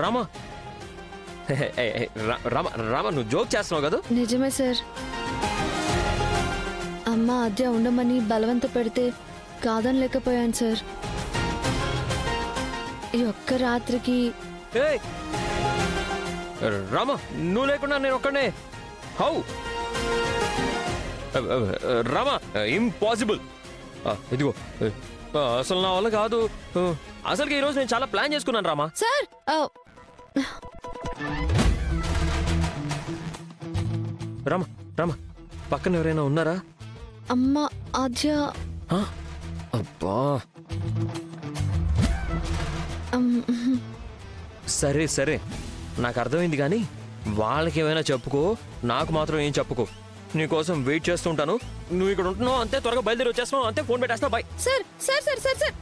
రామా రామా నువ్వు జోక్ చేస్తున్నావు కదా? నిజమే సార్. అమ్మ ఆద్య ఉండమని బలవంత పెడితే కాదనలేకపోయాను సార్. ఈ ఒక్క రాత్రికి. రామా నువ్వు లేకుండా నేను ఒక్కడే హౌ? రామా ఇంపాసిబుల్. ఇదిగో అసలు నా వల్ల కాదు. అసలుకి ఈరోజు నేను చాలా ప్లాన్ చేసుకున్నాను రామా. సార్ రామా రామా పక్కన ఎవరైనా ఉన్నారా? అమ్మ ఆద్య. అబ్బా సరే సరే నాకు అర్థమైంది కానీ వాళ్ళకి ఏమైనా చెప్పుకో, నాకు మాత్రం ఏం చెప్పుకో. నీకోసం వెయిట్ చేస్తుంటాను. నువ్వు ఇక్కడ ఉంటున్నావు అంతే, త్వరగా బయలుదేరి వచ్చేస్తున్నావు అంతే, ఫోన్ పెట్టేస్తున్నావు. Bye. Sir sir sir sir sir